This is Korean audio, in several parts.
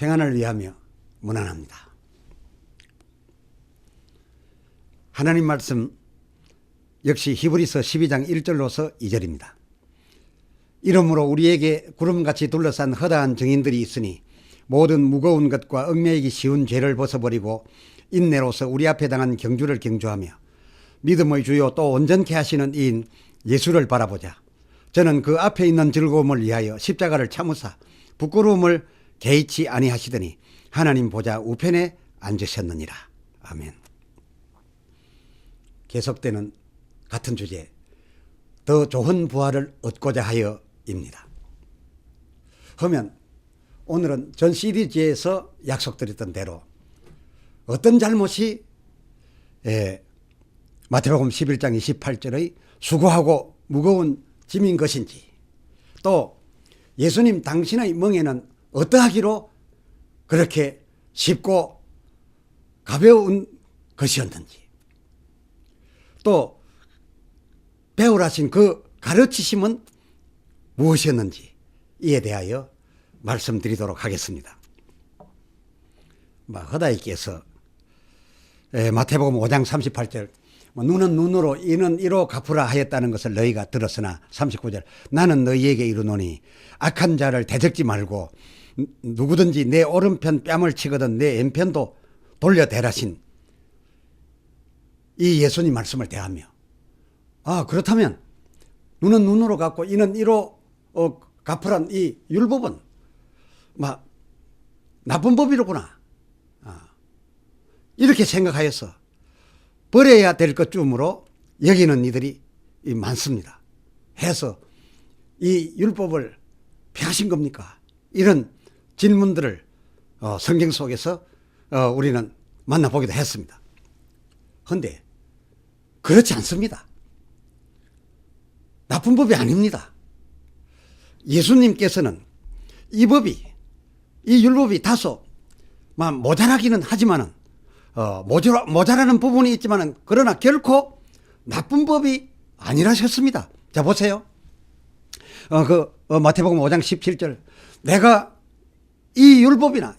평안을 위하며 문안합니다. 하나님 말씀 역시 히브리서 12장 1절로서 2절입니다. 이러므로 우리에게 구름같이 둘러싼 허다한 증인들이 있으니 모든 무거운 것과 얽매이기 쉬운 죄를 벗어버리고 인내로서 우리 앞에 당한 경주를 경주하며 믿음의 주요 또 온전케 하시는 이인 예수를 바라보자. 저는 그 앞에 있는 즐거움을 위하여 십자가를 참으사 부끄러움을 개의치 아니하시더니 하나님 보좌 우편에 앉으셨느니라. 아멘. 계속되는 같은 주제, 더 좋은 부활을 얻고자 하여입니다. 그러면 오늘은 전 시리즈에서 약속드렸던 대로 어떤 잘못이 마태복음 11장 28절의 수고하고 무거운 짐인 것인지, 또 예수님 당신의 멍에는 어떠하기로 그렇게 쉽고 가벼운 것이었는지, 또 배우라신 그 가르치심은 무엇이었는지 이에 대하여 말씀드리도록 하겠습니다. 허다이께서 마태복음 5장 38절 눈은 눈으로 이는 이로 갚으라 하였다는 것을 너희가 들었으나 39절 나는 너희에게 이르노니 악한 자를 대적지 말고 누구든지 내 오른편 뺨을 치거든 내 왼편도 돌려대라신 이 예수님 말씀을 대하며, 그렇다면 눈은 눈으로 갚고 이는 이로 갚으란 이 율법은 나쁜 법이로구나, 이렇게 생각하여서 버려야 될 것쯤으로 여기는 이들이 많습니다. 해서 이 율법을 폐하신 겁니까? 이런 질문들을 성경 속에서 우리는 만나보기도 했습니다. 그런데 그렇지 않습니다. 나쁜 법이 아닙니다. 예수님께서는 이 율법이 다소 모자라기는 하지만은 모자라는 부분이 있지만은 그러나 결코 나쁜 법이 아니라셨습니다. 자, 보세요. 마태복음 5장 17절 내가 이 율법이나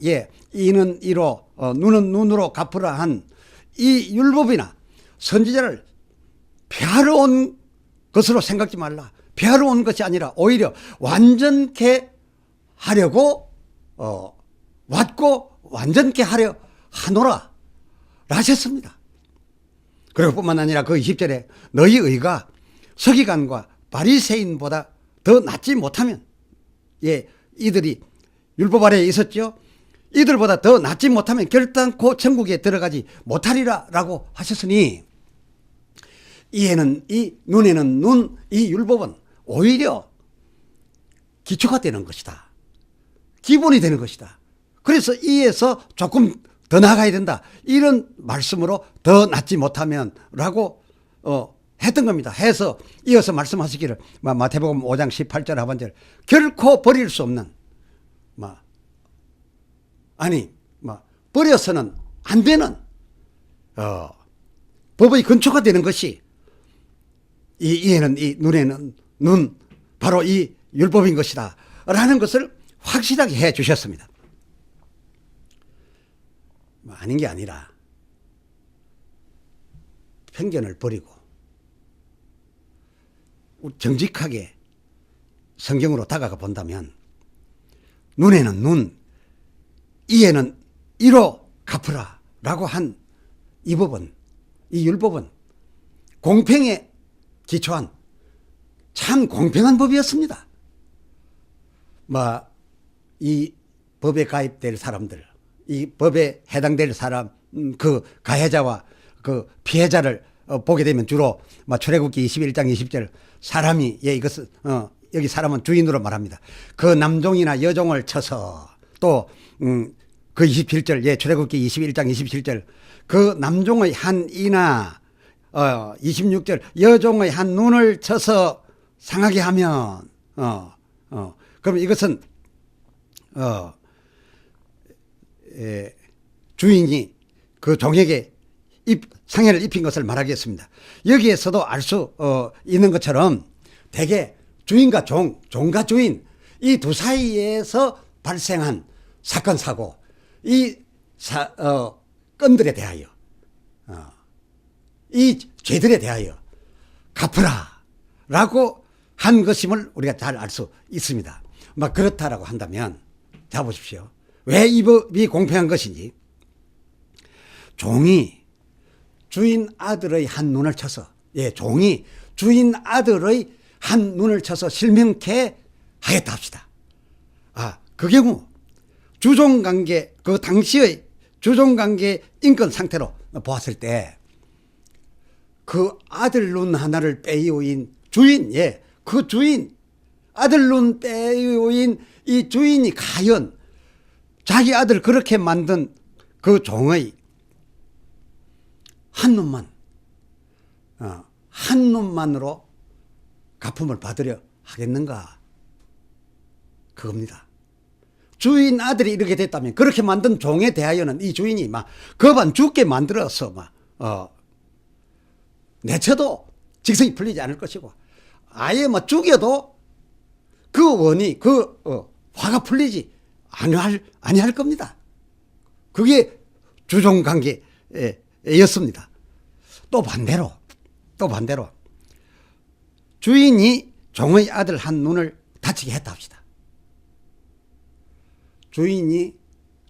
이는 이로 눈은 눈으로 갚으라 한 이 율법이나 선지자를 폐하러 온 것으로 생각지 말라. 폐하러 온 것이 아니라 오히려 완전케 하려고 왔고 완전케 하려 하노라 하셨습니다. 그리고 뿐만 아니라 그 20절에 너희 의가 서기관과 바리새인보다 더 낫지 못하면, 이들이 율법 아래에 있었죠. 이들보다 더 낫지 못하면 결단코 천국에 들어가지 못하리라 라고 하셨으니, 이에는 눈에는 눈, 이 율법은 오히려 기초가 되는 것이다. 기본이 되는 것이다. 그래서 이에서 조금 더 나아가야 된다. 이런 말씀으로 더 낫지 못하면 라고 했던 겁니다. 해서 이어서 말씀하시기를 마태복음 5장 18절 하반절 결코 버릴 수 없는 버려서는 안 되는 법의 근초가 되는 것이 이에는 눈에는 눈, 바로 이 율법인 것이다 라는 것을 확실하게 해 주셨습니다. 아닌 게 아니라 편견을 버리고 정직하게 성경으로 다가가 본다면 눈에는 눈, 이에는 이로 갚으라 라고 한 이 법은, 이 율법은 공평에 기초한 참 공평한 법이었습니다. 이 법에 가입될 사람들, 이 법에 해당될 사람, 그 가해자와 그 피해자를 보게 되면 주로 출애굽기 21장 20절 사람이, 이것은 여기 사람은 주인으로 말합니다. 그 남종이나 여종을 쳐서, 또 그 27절, 출애굽기 21장 27절 그 남종의 한 이나 26절 여종의 한 눈을 쳐서 상하게 하면 그럼 이것은 주인이 그 종에게 상해를 입힌 것을 말하겠습니다. 여기에서도 알 수 있는 것처럼 대개 주인과 종과 주인 이 두 사이에서 발생한 사건 사고 이 건들에 대하여 이 죄들에 대하여 갚으라라고 한 것임을 우리가 잘 알 수 있습니다. 막 그렇다라고 한다면 자 보십시오. 왜 이 법이 공평한 것인지. 종이 주인 아들의 한 눈을 쳐서 종이 주인 아들의 한 눈을 쳐서 실명케 하겠다 합시다. 그 경우 주종관계 그 당시의 주종관계 인권 상태로 보았을 때 그 아들 눈 하나를 빼앗긴 주인 그 주인 아들 눈 빼앗긴 이 주인이 과연 자기 아들 그렇게 만든 그 종의 한 눈만으로 갚음을 받으려 하겠는가? 그겁니다. 주인 아들이 이렇게 됐다면 그렇게 만든 종에 대하여는 이 주인이 막 거반 죽게 만들어서 내쳐도 직성이 풀리지 않을 것이고 아예 죽여도 그 원이 화가 풀리지 아니할 겁니다. 그게 주종관계였습니다. 또 반대로 주인이 종의 아들 한 눈을 다치게 했다 합시다. 주인이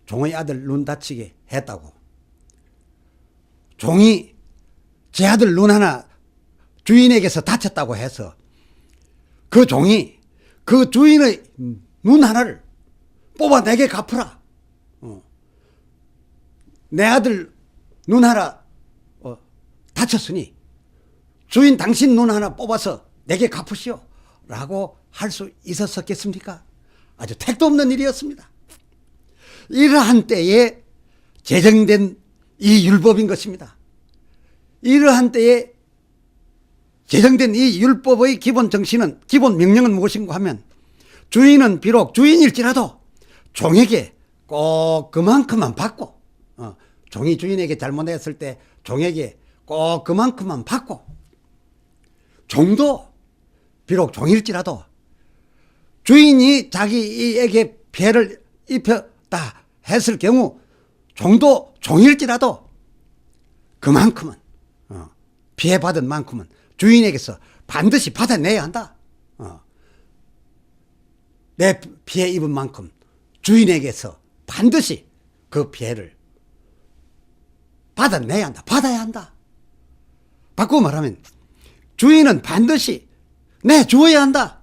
종의 아들 눈 다치게 했다고 종이 제 아들 눈 하나 주인에게서 다쳤다고 해서 그 종이 그 주인의 눈 하나를 뽑아 내게 갚으라. 내 아들 눈 하나 다쳤으니 주인 당신 눈 하나 뽑아서 내게 갚으시오 라고 할 수 있었겠습니까? 아주 택도 없는 일이었습니다. 이러한 때에 제정된 이 율법인 것입니다. 이러한 때에 제정된 이 율법의 기본 정신은 기본 명령은 무엇인가 하면 주인은 비록 주인일지라도 종에게 꼭 그만큼만 받고 종이 주인에게 잘못했을 때 종에게 꼭 그만큼만 받고 종도 비록 종일지라도 주인이 자기에게 피해를 입혔다 했을 경우 종도 종일지라도 그만큼은 피해받은 만큼은 주인에게서 반드시 받아내야 한다. 내 피해 입은 만큼 주인에게서 반드시 그 피해를 받아내야 한다. 받아야 한다. 바꾸고 말하면 주인은 반드시 내주어야 한다.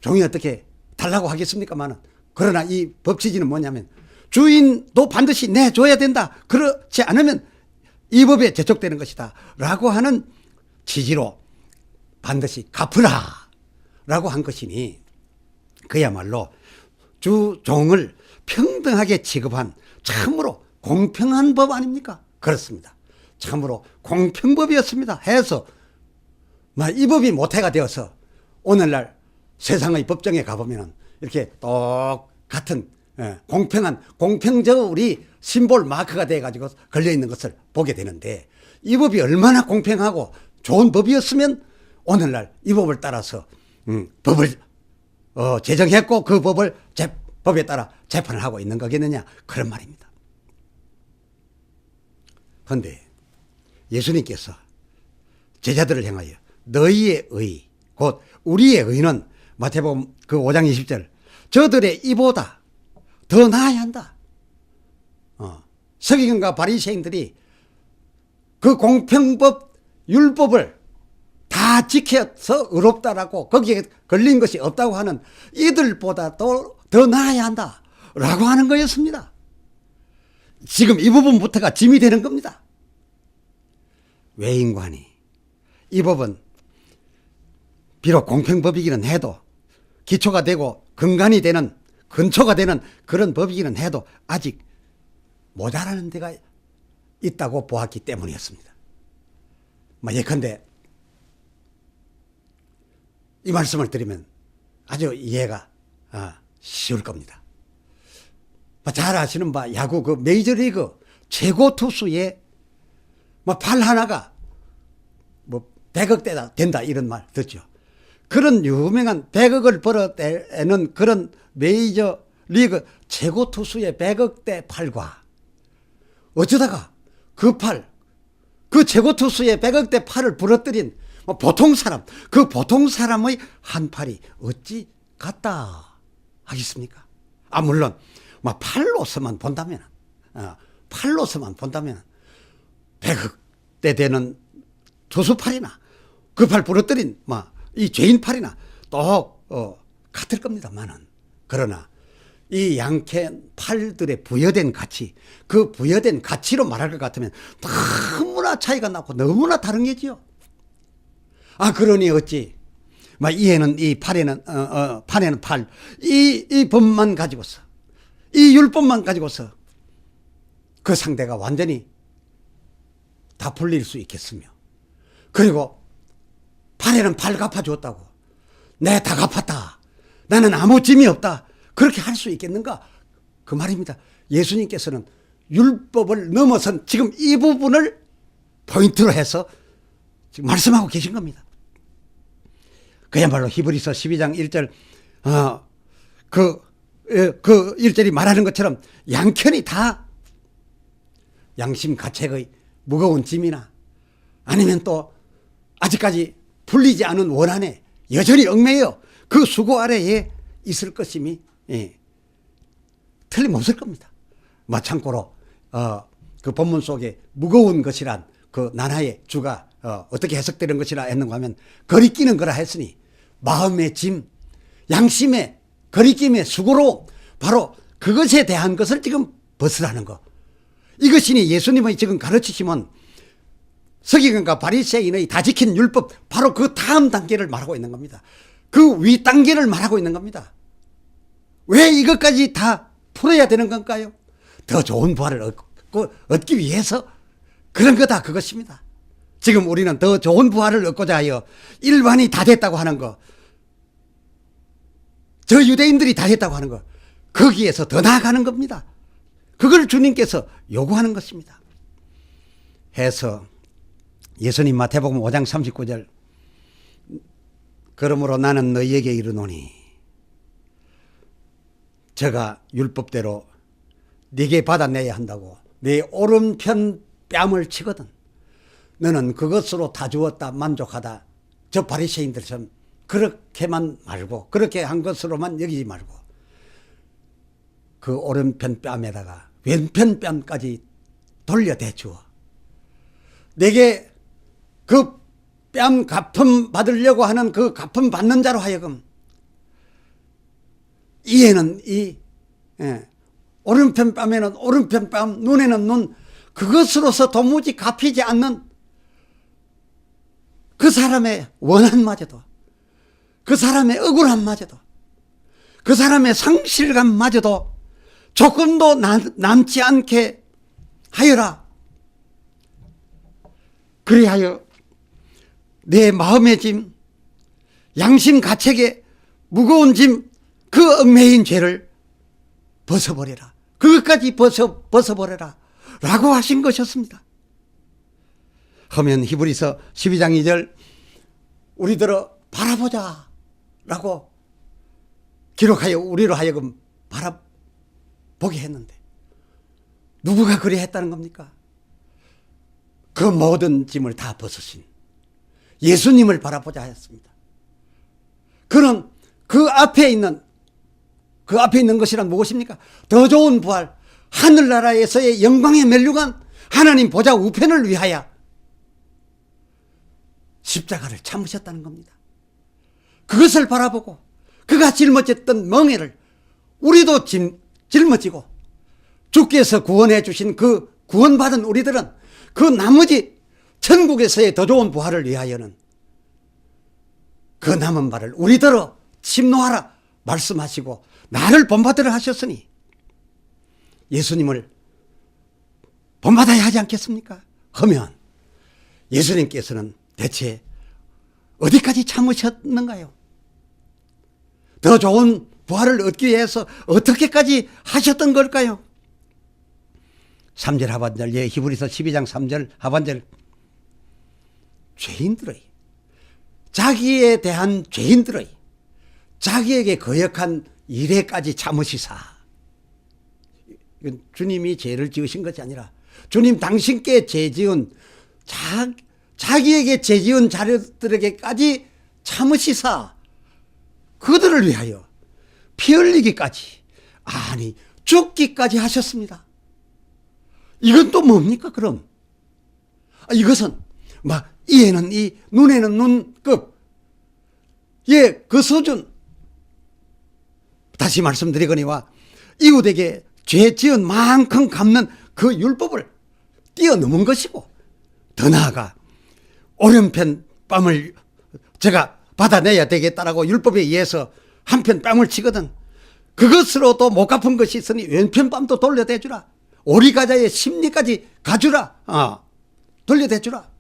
종이 어떻게 달라고 하겠습니까만은 그러나 이 법 취지는 뭐냐면 주인도 반드시 내줘야 된다. 그렇지 않으면 이 법에 제촉되는 것이다 라고 하는 취지로 반드시 갚으라 라고 한 것이니 그야말로 주종을 평등하게 취급한 참으로 공평한 법 아닙니까? 그렇습니다. 참으로 공평법이었습니다. 해서 이 법이 모태가 되어서 오늘날 세상의 법정에 가보면 이렇게 똑같은 공평한 공평적 우리 심볼 마크가 돼가지고 걸려있는 것을 보게 되는데 이 법이 얼마나 공평하고 좋은 법이었으면 오늘날 이 법을 따라서 법을 제정했고 그 법에 따라 재판을 하고 있는 거겠느냐 그런 말입니다. 그런데 예수님께서 제자들을 향하여 너희의 의 곧 우리의 의는 마태복음 그 5장 20절 저들의 이보다 더 나아야 한다. 서기관과 바리새인들이 그 공평법 율법을 다 지켜서 의롭다라고 거기에 걸린 것이 없다고 하는 이들보다도 더 나아야 한다 라고 하는 거였습니다. 지금 이 부분부터가 짐이 되는 겁니다. 외인관이 이 법은 비록 공평법이기는 해도 기초가 되고 근간이 되는 근초가 되는 그런 법이기는 해도 아직 모자라는 데가 있다고 보았기 때문이었습니다. 예컨대 이 말씀을 드리면 아주 이해가 쉬울 겁니다. 잘 아시는 바 야구 그 메이저리그 최고 투수의 발 하나가 100억 된다 이런 말 듣죠. 그런 유명한 100억을 벌어내는 그런 메이저 리그 최고 투수의 100억대 팔과 어쩌다가 그 최고 투수의 100억대 팔을 부러뜨린 보통 사람, 그 보통 사람의 한 팔이 어찌 같다 하겠습니까? 물론 팔로서만 본다면 100억대 되는 투수 팔이나 그 팔 부러뜨린 이 죄인 팔이나 또 같을 겁니다만은, 그러나 이 양캔 팔들의 부여된 가치, 그 부여된 가치로 말할 것 같으면 너무나 차이가 나고 너무나 다른 게지요. 그러니 어찌 이에는 이 팔에는 판에는 팔, 이 법만 가지고서, 이 율법만 가지고서 그 상대가 완전히 다 풀릴 수 있겠으며, 그리고 팔에는 팔 갚아줬다고 내 다 갚았다, 나는 아무 짐이 없다, 그렇게 할 수 있겠는가? 그 말입니다. 예수님께서는 율법을 넘어선 지금 이 부분을 포인트로 해서 지금 말씀하고 계신 겁니다. 그야말로 히브리서 12장 1절 그 1절이 말하는 것처럼 양편이 다 양심 가책의 무거운 짐이나 아니면 또 아직까지 풀리지 않은 원한에 여전히 얽매여 그 수고 아래에 있을 것임이 틀림없을 겁니다. 참고로 그 본문 속에 무거운 것이란 그 난하의 주가 어떻게 해석되는 것이라 했는가 하면 거리끼는 거라 했으니 마음의 짐, 양심의 거리낌의 수고로 바로 그것에 대한 것을 지금 벗으라는 거. 이것이니 예수님의 지금 가르치심은 서기관과 바리새인의 다 지킨 율법, 바로 그 다음 단계를 말하고 있는 겁니다. 그 위 단계를 말하고 있는 겁니다. 왜 이것까지 다 풀어야 되는 건가요? 더 좋은 부활을 얻기 위해서 그런 거다, 그것입니다. 지금 우리는 더 좋은 부활을 얻고자 하여 일반이 다 됐다고 하는 거, 저 유대인들이 다 됐다고 하는 거, 거기에서 더 나아가는 겁니다. 그걸 주님께서 요구하는 것입니다. 해서 예수님 마태복음 5장 39절, 그러므로 나는 너희에게 이르노니 저가 율법대로 네게 받아내야 한다고 네 오른편 뺨을 치거든 너는 그것으로 다 주었다 만족하다, 저 바리새인들처럼 그렇게만 말고, 그렇게 한 것으로만 여기지 말고 그 오른편 뺨에다가 왼편 뺨까지 돌려대 주어 내게 그 뺨 갚음 받으려고 하는 그 갚음 받는 자로 하여금 이에는 오른편 뺨에는 오른편 뺨, 눈에는 눈, 그것으로서 도무지 갚이지 않는 그 사람의 원한마저도, 그 사람의 억울함마저도, 그 사람의 상실감마저도 조금도 남지 않게 하여라. 그리하여 내 마음의 짐, 양심 가책의 무거운 짐, 그 얽매인 죄를 벗어버려라. 그것까지 벗어버려라 라고 하신 것이었습니다. 하면 히브리서 12장 2절 우리들어 바라보자 라고 기록하여 우리로 하여금 바라보게 했는데 누구가 그리 했다는 겁니까? 그 모든 짐을 다 벗으신 예수님을 바라보자 했습니다. 그는 그 앞에 있는 것이란 무엇입니까? 더 좋은 부활, 하늘나라에서의 영광의 멸류관, 하나님 보좌 우편을 위하여 십자가를 참으셨다는 겁니다. 그것을 바라보고 그가 짊어졌던 멍에를 우리도 짊어지고 주께서 구원해 주신 그 구원받은 우리들은 그 나머지 천국에서의 더 좋은 부활을 위하여는 그 남은 발을 우리더러 침노하라 말씀하시고 나를 본받으라 하셨으니 예수님을 본받아야 하지 않겠습니까? 하면 예수님께서는 대체 어디까지 참으셨는가요? 더 좋은 부활을 얻기 위해서 어떻게까지 하셨던 걸까요? 3절 하반절, 히브리서 12장 3절 하반절, 죄인들의 자기에 대한 죄인들의 자기에게 거역한 일에까지 참으시사. 이건 주님이 죄를 지으신 것이 아니라 주님 당신께 죄 지은 자기에게 죄 지은 자녀들에게까지 참으시사 그들을 위하여 피 흘리기까지, 아니 죽기까지 하셨습니다. 이건 또 뭡니까 그럼? 이것은 막 이에는 이 눈에는 눈급, 예, 그 수준. 다시 말씀드리거니와 이웃에게 죄 지은 만큼 갚는 그 율법을 뛰어넘은 것이고, 더 나아가 오른편 뺨을 제가 받아내야 되겠다라고 율법에 의해서 한편 뺨을 치거든 그것으로도 못 갚은 것이 있으니 왼편 뺨도 돌려대주라. 오리가자의 심리까지 가주라. 돌려대주라.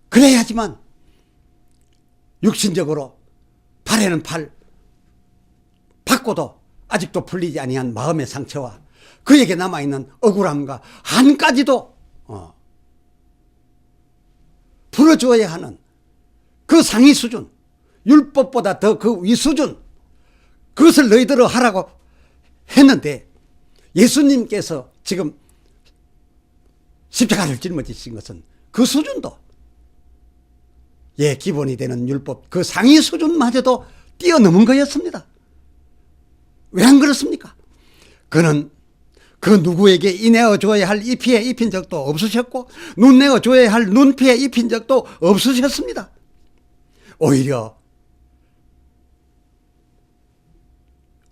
그래야지만 육신적으로 팔에는 팔 받고도 아직도 풀리지 아니한 마음의 상처와 그에게 남아있는 억울함과 한까지도 풀어주어야 하는 그 상위 수준, 율법보다 더 그 위 수준, 그것을 너희들은 하라고 했는데 예수님께서 지금 십자가를 짊어지신 것은 그 수준도, 예, 기본이 되는 율법 그 상위 수준마저도 뛰어넘은 거였습니다. 왜 안 그렇습니까? 그는 그 누구에게 이 내어 줘야 할 이 피해 입힌 적도 없으셨고 눈 내어 줘야 할 눈피해 입힌 적도 없으셨습니다. 오히려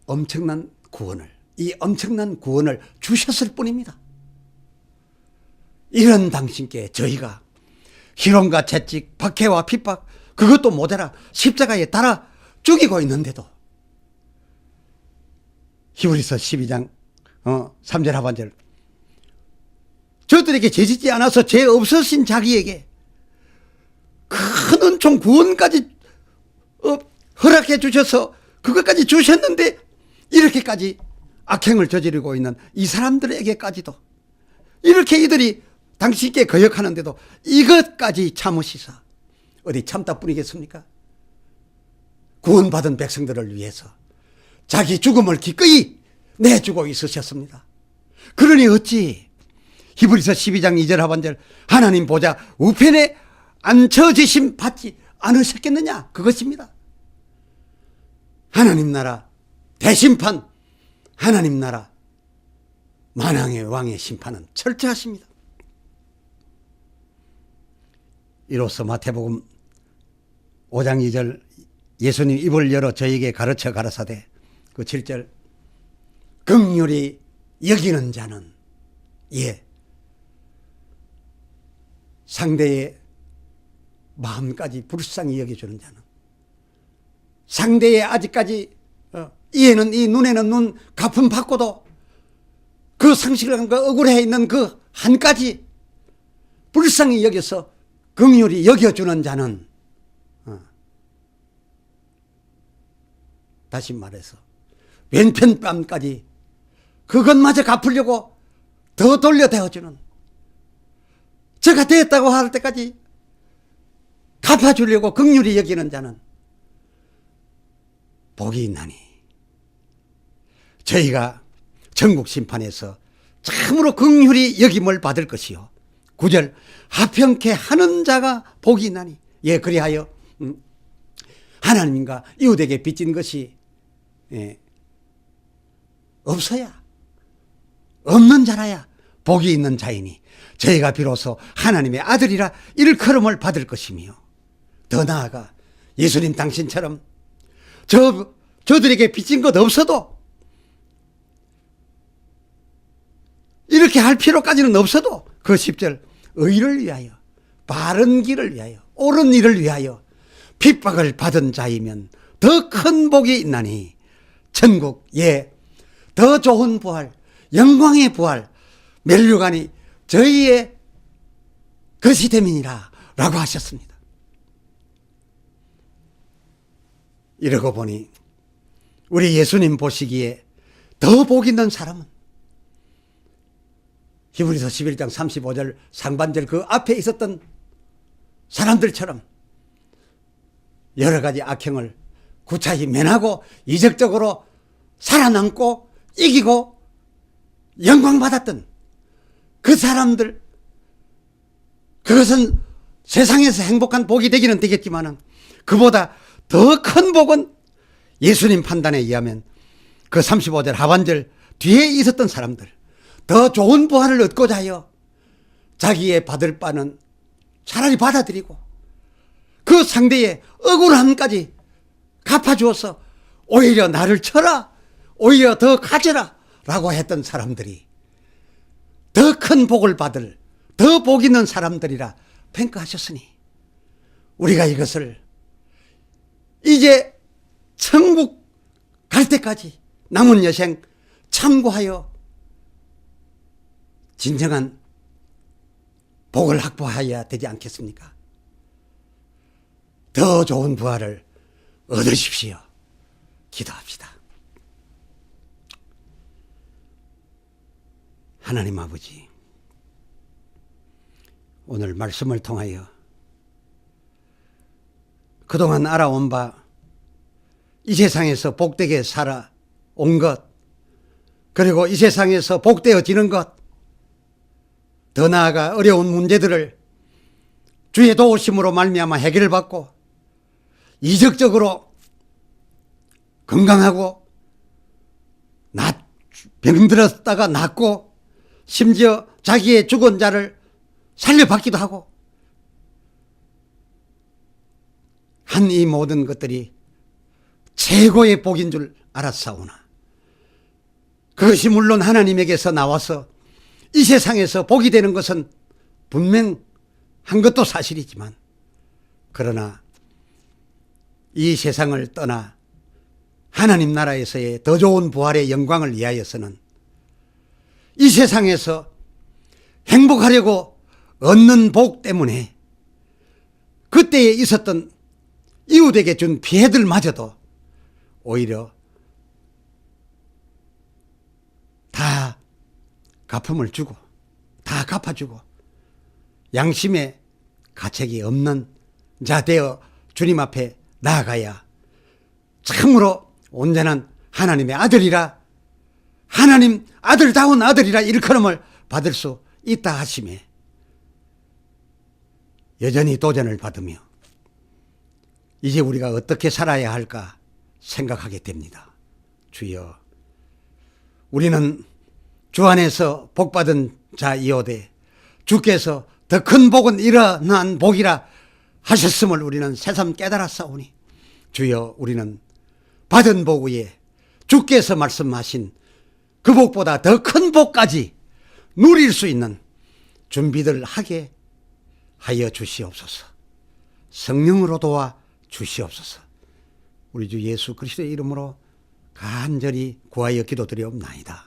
엄청난 구원을 주셨을 뿐입니다. 이런 당신께 저희가 희롱과 채찍, 박해와 핍박, 그것도 모자라 십자가에 달아 죽이고 있는데도 히브리서 12장 3절 하반절, 저들에게 죄짓지 않아서 죄 없으신 자기에게 큰 은총 구원까지 허락해 주셔서 그것까지 주셨는데 이렇게까지 악행을 저지르고 있는 이 사람들에게까지도 이렇게 이들이 당신께 거역하는데도 이것까지 참으시사 어디 참다 뿐이겠습니까? 구원받은 백성들을 위해서 자기 죽음을 기꺼이 내주고 있으셨습니다. 그러니 어찌 히브리서 12장 2절 하반절 하나님 보좌 우편에 앉혀지심 받지 않으셨겠느냐, 그것입니다. 하나님 나라 대심판, 하나님 나라 만왕의 왕의 심판은 철저하십니다. 이로써 마태복음 5장 2절 예수님 입을 열어 저에게 가르쳐 가라사대 그 7절 긍휼히 여기는 자는, 예, 상대의 마음까지 불쌍히 여겨주는 자는, 상대의 아직까지 이에는 이 눈에는 눈 갚음 받고도 그 상실감과 억울해 있는 그 한까지 불쌍히 여겨서 긍휼히 여겨주는 자는, 다시 말해서 왼편 뺨까지 그것마저 갚으려고 더 돌려대어주는, 제가 됐다고 할 때까지 갚아주려고 긍휼히 여기는 자는 복이 있나니 저희가 천국 심판에서 참으로 긍휼히 여김을 받을 것이요 9절 화평케 하는 자가 복이 있나니, 예, 그리하여 하나님과 이웃에게 빚진 것이, 예, 없어야, 없는 자라야 복이 있는 자이니 저희가 비로소 하나님의 아들이라 일컬음을 받을 것이며, 더 나아가 예수님 당신처럼 저들에게 빚진 것 없어도, 이렇게 할 필요까지는 없어도 그 10절 의를 위하여, 바른 길을 위하여, 옳은 일을 위하여 핍박을 받은 자이면 더 큰 복이 있나니 천국, 예, 더 좋은 부활, 영광의 부활, 면류관이 저희의 것이 됨이니라 라고 하셨습니다. 이러고 보니 우리 예수님 보시기에 더 복 있는 사람은 히브리서 11장 35절 상반절 그 앞에 있었던 사람들처럼 여러 가지 악행을 구차히 면하고 이적적으로 살아남고 이기고 영광받았던 그 사람들, 그것은 세상에서 행복한 복이 되기는 되겠지만 그보다 더 큰 복은 예수님 판단에 의하면 그 35절 하반절 뒤에 있었던 사람들, 더 좋은 부활을 얻고자 하여 자기의 받을 바는 차라리 받아들이고 그 상대의 억울함까지 갚아주어서 오히려 나를 쳐라, 오히려 더 가져라 라고 했던 사람들이 더 큰 복을 받을 더 복 있는 사람들이라 평가하셨으니 우리가 이것을 이제 천국 갈 때까지 남은 여생 참고하여 진정한 복을 확보해야 되지 않겠습니까? 더 좋은 부활을 얻으십시오. 기도합시다. 하나님 아버지, 오늘 말씀을 통하여 그동안 알아온 바 이 세상에서 복되게 살아온 것, 그리고 이 세상에서 복되어지는 것, 더 나아가 어려운 문제들을 주의 도우심으로 말미암아 해결을 받고 이적적으로 건강하고 병들었다가 낫고 심지어 자기의 죽은 자를 살려받기도 하고 한 이 모든 것들이 최고의 복인 줄 알았사오나 그것이 물론 하나님에게서 나와서 이 세상에서 복이 되는 것은 분명한 것도 사실이지만 그러나 이 세상을 떠나 하나님 나라에서의 더 좋은 부활의 영광을 위하여서는 이 세상에서 행복하려고 얻는 복 때문에 그때에 있었던 이웃에게 준 피해들마저도 오히려 다 갚음을 주고 다 갚아주고 양심의 가책이 없는 자 되어 주님 앞에 나아가야 참으로 온전한 하나님의 아들이라, 하나님 아들다운 아들이라 일컬음을 받을 수 있다 하심에 여전히 도전을 받으며 이제 우리가 어떻게 살아야 할까 생각하게 됩니다. 주여, 우리는 주 안에서 복받은 자이오되 주께서 더 큰 복은 일어난 복이라 하셨음을 우리는 새삼 깨달았사오니 주여, 우리는 받은 복 위에 주께서 말씀하신 그 복보다 더 큰 복까지 누릴 수 있는 준비들 하게 하여 주시옵소서. 성령으로 도와 주시옵소서. 우리 주 예수 그리스도의 이름으로 간절히 구하여 기도드리옵나이다.